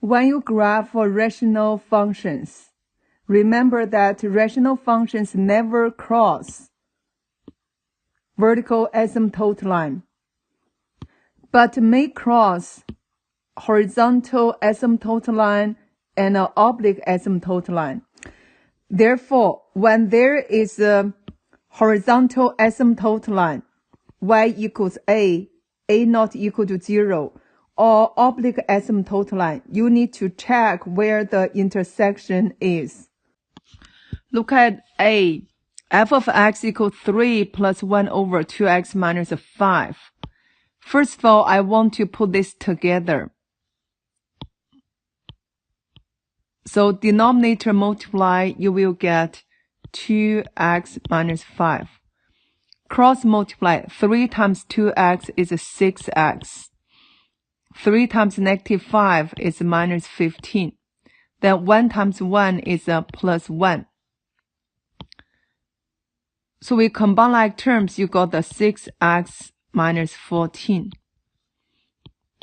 When you graph rational functions, remember that rational functions never cross vertical asymptote line, but may cross horizontal asymptote line and an oblique asymptote line. Therefore, when there is a horizontal asymptote line, y equals a not equal to 0, or oblique asymptote line, you need to check where the intersection is. Look at A. F of x equals 3 plus 1 over 2x minus 5. First of all, I want to put this together. So denominator multiply, you will get 2x minus 5. Cross multiply, 3 times 2x is 6x. 3 times negative 5 is minus 15. Then 1 times 1 is plus 1. So we combine like terms, you got the 6x minus 14.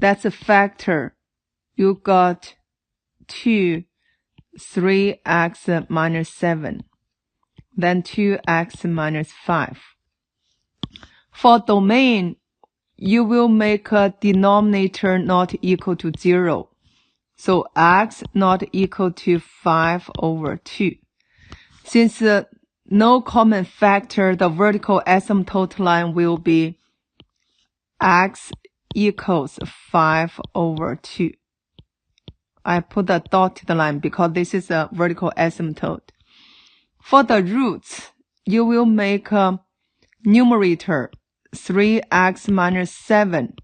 That's a factor. You got 3x minus 7. Then 2x minus 5. For domain, you will make a denominator not equal to 0. So x not equal to 5 over 2. Since no common factor, the vertical asymptote line will be x equals 5 over 2. I put the dotted line because this is a vertical asymptote. For the roots, you will make a numerator 3x minus 7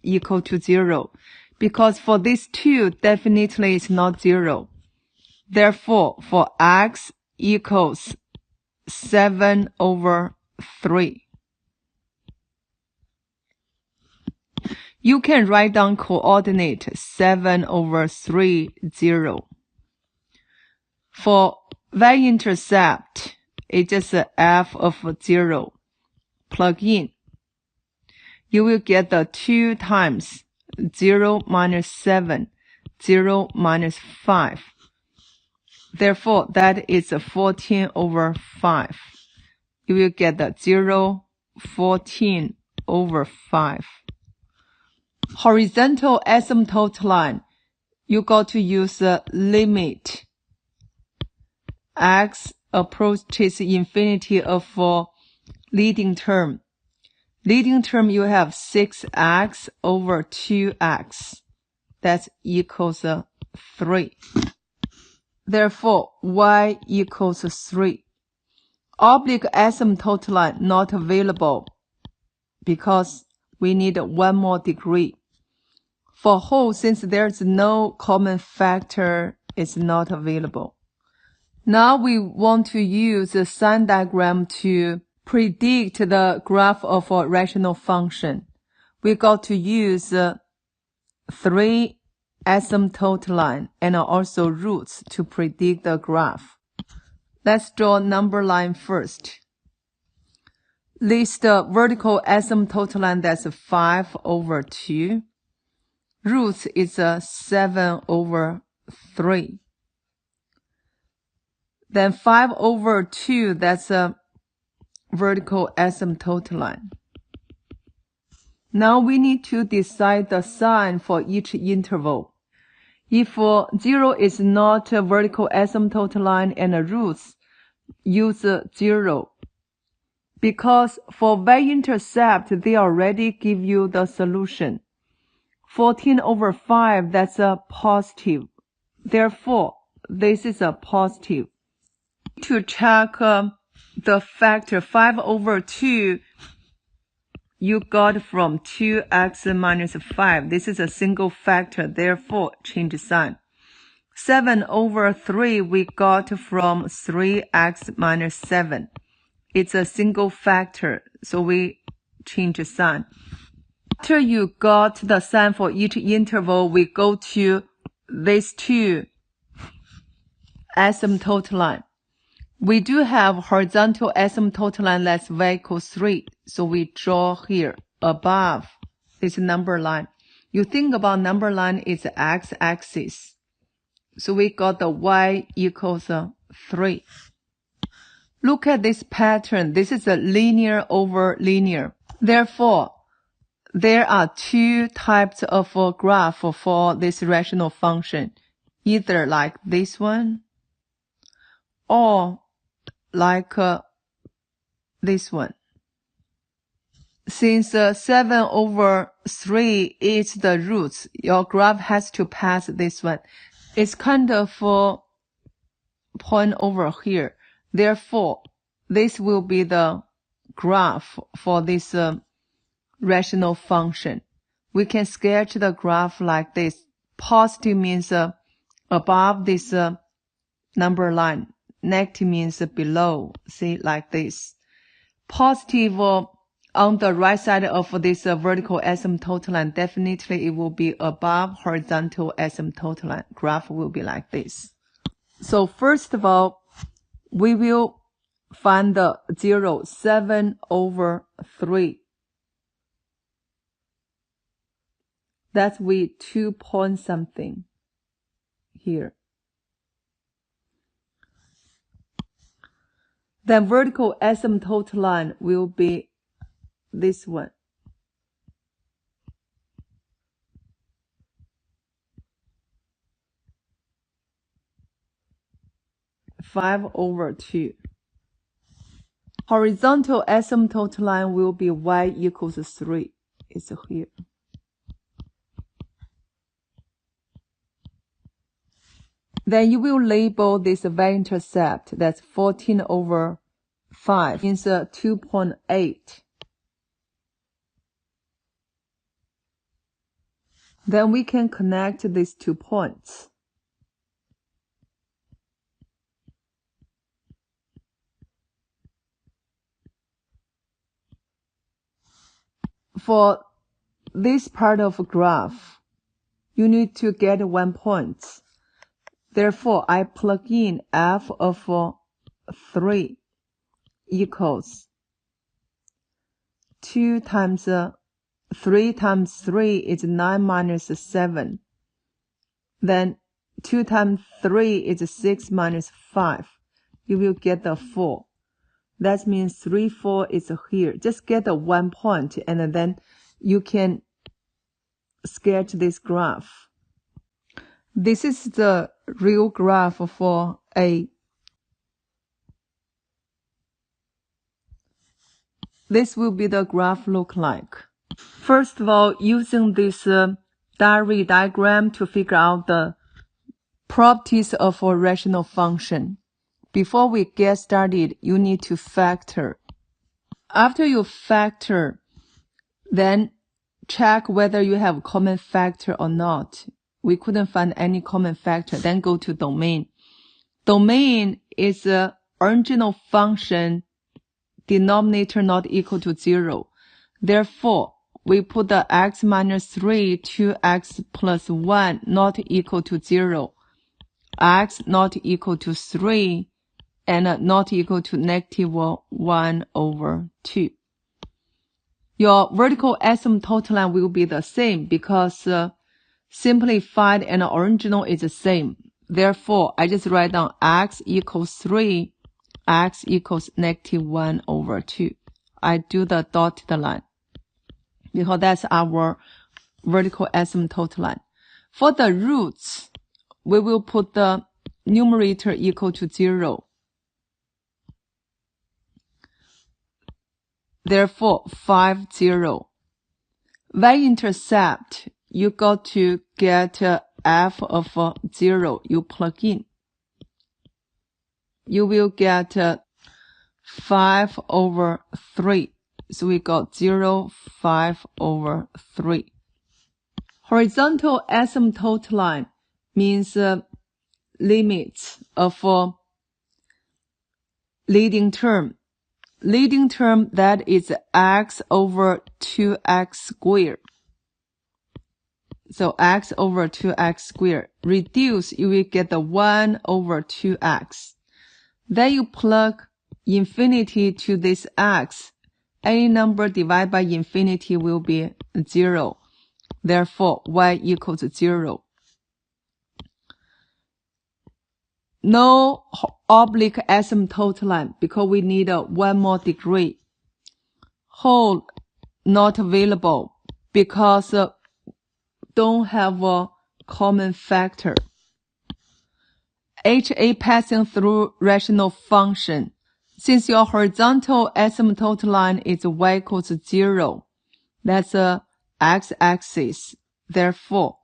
equal to 0, because for this 2 definitely is not 0. Therefore, for x equals 7 over 3. You can write down coordinate 7 over 3, 0. For y-intercept, it's just f of 0. Plug in. You will get the 2 times 0 minus 7, 0 minus 5. Therefore, that is 14 over 5. You will get the 0, 14 over 5. Horizontal asymptote line, you got to use the limit. X approaches infinity of leading term. Leading term, you have 6x over 2x. That equals 3. Therefore, y equals 3. Oblique asymptote line not available because we need 1 more degree. For whole, since there's no common factor, it's not available. Now we want to use the sign diagram to predict the graph of a rational function. We got to use 3 asymptote line and also roots to predict the graph. Let's draw number line first. List the vertical asymptote line that's 5 over 2. Roots is 7 over 3. Then 5 over 2, that's a vertical asymptote line. Now we need to decide the sign for each interval. If 0 is not a vertical asymptote line and roots, use 0. Because for y-intercept, they already give you the solution. 14 over 5, that's a positive. Therefore, this is a positive. To check the factor 5 over 2, you got from 2x minus 5. This is a single factor, therefore change sign. 7 over 3, we got from 3x minus 7. It's a single factor, so we change sign. After you got the sign for each interval, we go to these 2 asymptote line. We do have horizontal asymptote line that's y equals 3, so we draw here above this number line. You think about number line is the x-axis. So we got the y equals 3. Look at this pattern. This is a linear over linear. Therefore, there are two types of graph for this rational function. Either like this one or like this one. Since 7/3 is the roots, your graph has to pass this one. It's kind of point over here. Therefore, this will be the graph for this rational function. We can sketch the graph like this. Positive means above this number line. Negative means below. See, like this. Positive on the right side of this vertical asymptote line, definitely it will be above horizontal asymptote line. Graph will be like this. So first of all, we will find the 0, 7/3. That's with 2 point something here. Then vertical asymptote line will be this one. (5/2). Horizontal asymptote line will be y equals 3. It's here. Then you will label this y-intercept. That's 14/5. Means 2.8. Then we can connect these 2 points. For this part of a graph, you need to get 1 point. Therefore, I plug in f of 3 equals 2 times 3 times 3 is 9 minus 7. Then 2 times 3 is 6 minus 5. You will get the 4. That means 3, 4 is here. Just get the 1 point and then you can sketch this graph. This is the real graph for A. This will be the graph look like. First of all, using this diary diagram to figure out the properties of a rational function. Before we get started, you need to factor. After you factor, then check whether you have common factor or not. We couldn't find any common factor. Then go to domain. Domain is the original function denominator not equal to 0. Therefore, we put the x minus 3 to x plus 1 not equal to 0. X not equal to 3 and not equal to negative 1/2. Your vertical asymptote line will be the same because simplified and original is the same. Therefore, I just write down x equals 3, x equals negative 1/2. I do the dotted line because that's our vertical asymptote line. For the roots, we will put the numerator equal to 0. Therefore, 5, 0. Y-intercept, you got to get f of 0. You plug in. You will get 5/3. So we got 0, 5/3. Horizontal asymptote line means limits of leading term. Leading term, that is x over 2x squared. So x over 2x squared. Reduce, you will get the 1/2x. Then you plug infinity to this x. Any number divided by infinity will be 0. Therefore, y equals 0. No oblique asymptote line because we need one more degree. Whole not available because don't have a common factor. HA passing through rational function. Since your horizontal asymptote line is y equals 0, that's a x-axis. Therefore,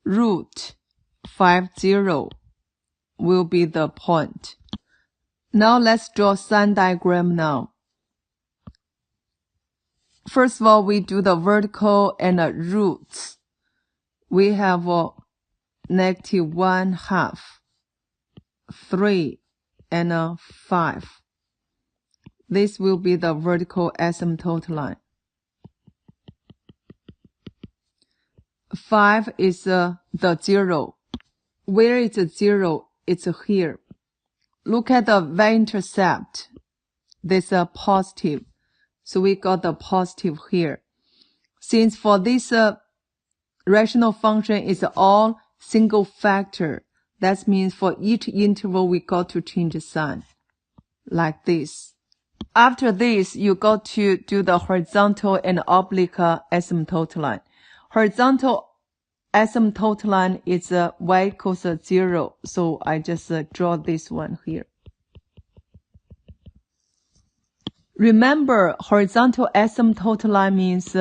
root 50 will be the point. Now let's draw sign diagram now. First of all, we do the vertical and the roots. We have -1/2, 3, and 5. This will be the vertical asymptote line. 5 is the 0. Where is the 0? It's here. Look at the y-intercept. This is positive. So we got the positive here. Since for this rational function is all single factor, that means for each interval we got to change the sign. Like this. After this, you got to do the horizontal and oblique asymptote line. Horizontal asymptote line is y equals 0. So I just draw this one here. Remember, horizontal asymptote line means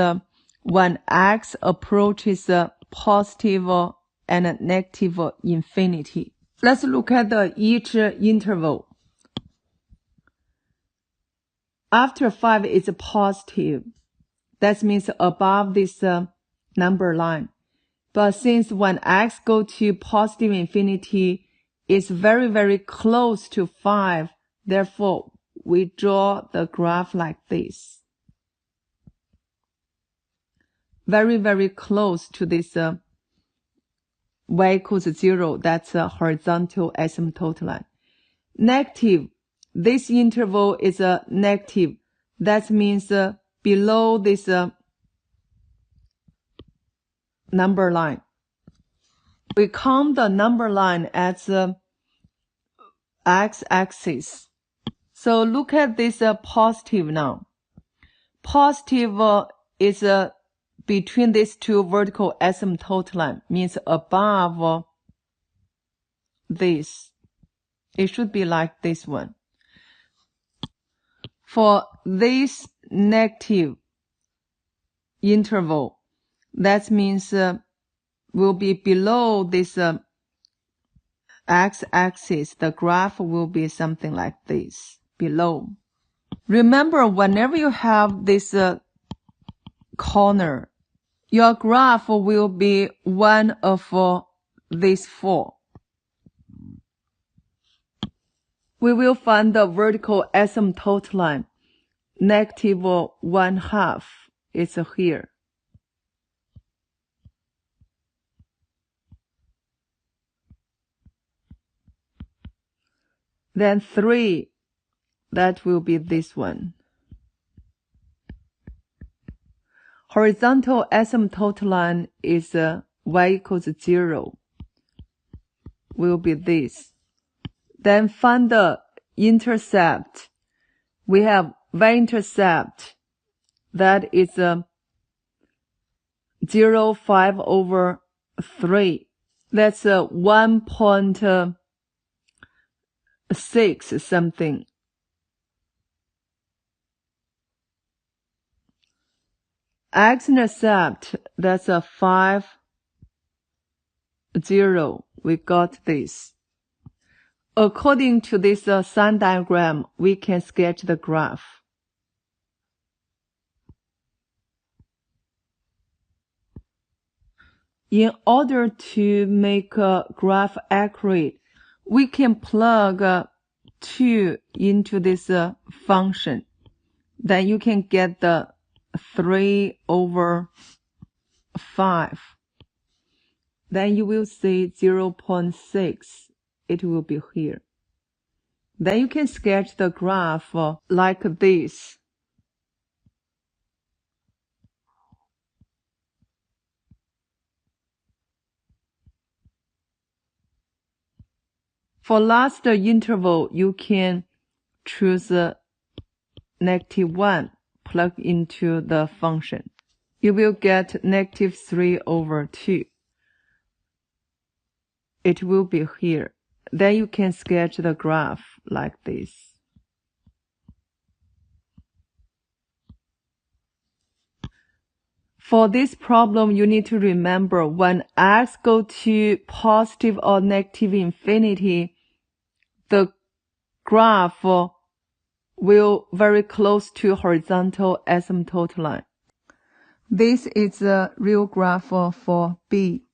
when x approaches positive and negative infinity. Let's look at each interval. After 5 is positive. That means above this number line. But since when x go to positive infinity, it's very, very close to 5. Therefore, we draw the graph like this. Very, very close to this y equals 0. That's a horizontal asymptote line. Negative. This interval is a negative. That means below this number line. We count the number line as x-axis. So look at this positive now. Positive is between these two vertical asymptote line, means above this. It should be like this one. For this negative interval, that means will be below this x-axis. The graph will be something like this, below. Remember, whenever you have this corner, your graph will be one of these 4. We will find the vertical asymptote line. -1/2 is here. Then 3, that will be this one. Horizontal asymptote line is y equals 0. Will be this. Then find the intercept. We have y-intercept. That is 0.5/3. That's 1.6 something. X-intercept, that's 5, 0. We got this. According to this sign diagram, we can sketch the graph. In order to make a graph accurate, we can plug 2 into this function. Then you can get the 3/5. Then you will see 0.6. It will be here. Then you can sketch the graph like this. For last interval, you can choose -1, plug into the function. You will get -3/2. It will be here. Then you can sketch the graph like this. For this problem, you need to remember when x go to positive or negative infinity, the graph will very close to horizontal asymptote line. This is a real graph for B.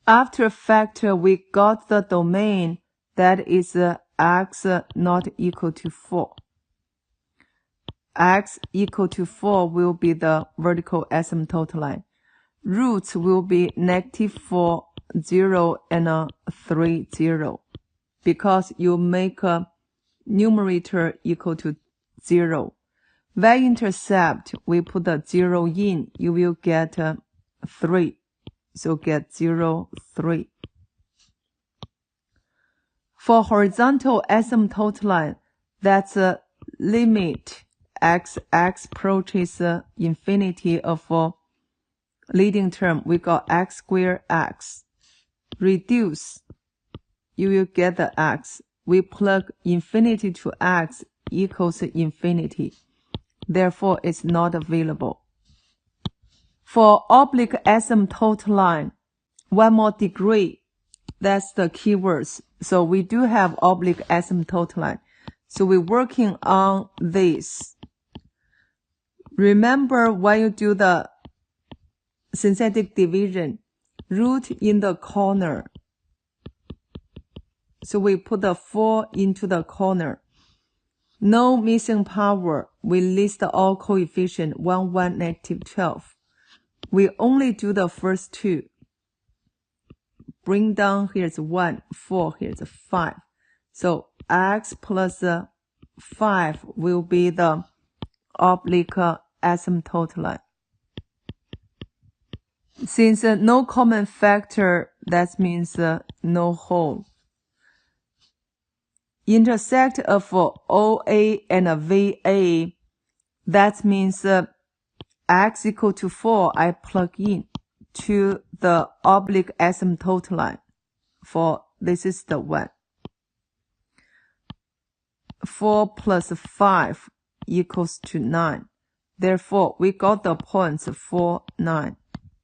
After factor, we got the domain that is x not equal to 4. X equal to 4 will be the vertical asymptote line. Roots will be -4, 0, and 3, 0. Because you make a numerator equal to 0. Y-intercept, we put the 0 in, you will get 3. So get 0, 3. For horizontal asymptote line, that's a limit x approaches infinity of leading term. We got x squared x. Reduce, you will get the x. We plug infinity to x equals infinity. Therefore, it's not available. For oblique asymptote line, one more degree. That's the keywords. So we do have oblique asymptote line. So we're working on this. Remember when you do the synthetic division, root in the corner. So we put the 4 into the corner. No missing power. We list all coefficients 1, 1, -12. We only do the first two. Bring down, here's 1, 4, here's 5. So x plus 5 will be the oblique asymptote line. Since no common factor, that means no hole. Intersect of OA and VA, that means x equal to 4, I plug in to the oblique asymptote line. For this is the one. 4 plus 5 equals to 9. Therefore, we got the points 4, 9.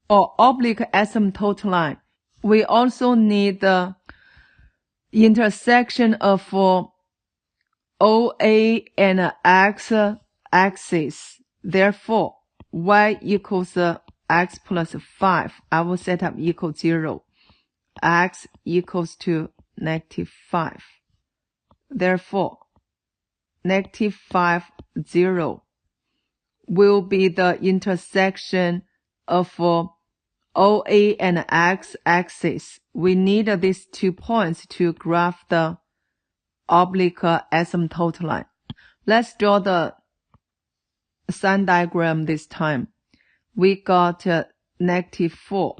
For oblique asymptote line, we also need the intersection of OA and x axis. Therefore, y equals x plus 5. I will set up equal 0. X equals to -5. Therefore, -5, 0 will be the intersection of OA and x axis. We need these 2 points to graph the oblique asymptote line. Let's draw the sign diagram this time. We got -4,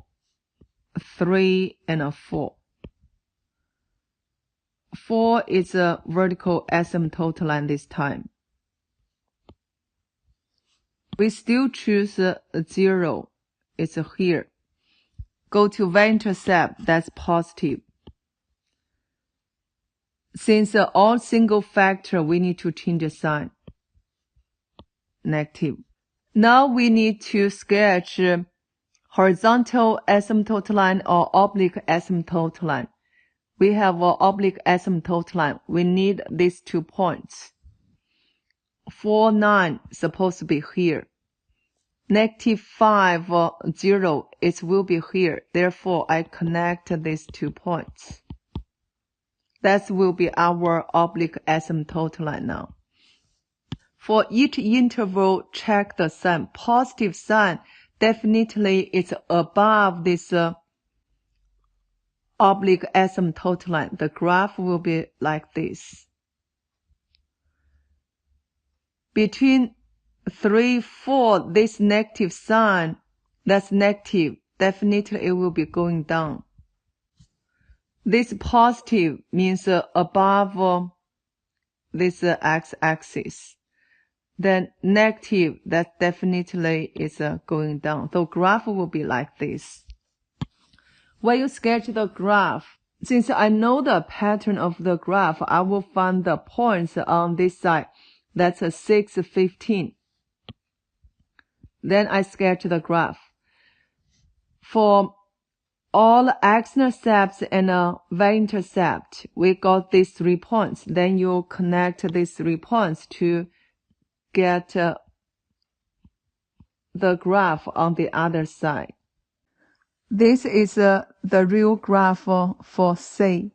3, and 4. 4 is a vertical asymptote line this time. We still choose 0. It's here. Go to y-intercept, that's positive. Since all single factor, we need to change the sign. Negative. Now we need to sketch horizontal asymptote line or oblique asymptote line. We have an oblique asymptote line. We need these 2 points. 4, 9 supposed to be here. -5, 0, it will be here. Therefore, I connect these 2 points. That will be our oblique asymptote line now. For each interval, check the sign. Positive sign, definitely it's above this oblique asymptote line. The graph will be like this. Between 3, 4, this negative sign, that's negative. Definitely it will be going down. This positive means above this x-axis. Then negative, that definitely is going down. The graph will be like this. When you sketch the graph, since I know the pattern of the graph, I will find the points on this side. That's 6, 15. Then I sketch the graph. For all x-intercepts and y-intercept, we got these 3 points. Then you connect these 3 points to get the graph on the other side. This is the real graph for C.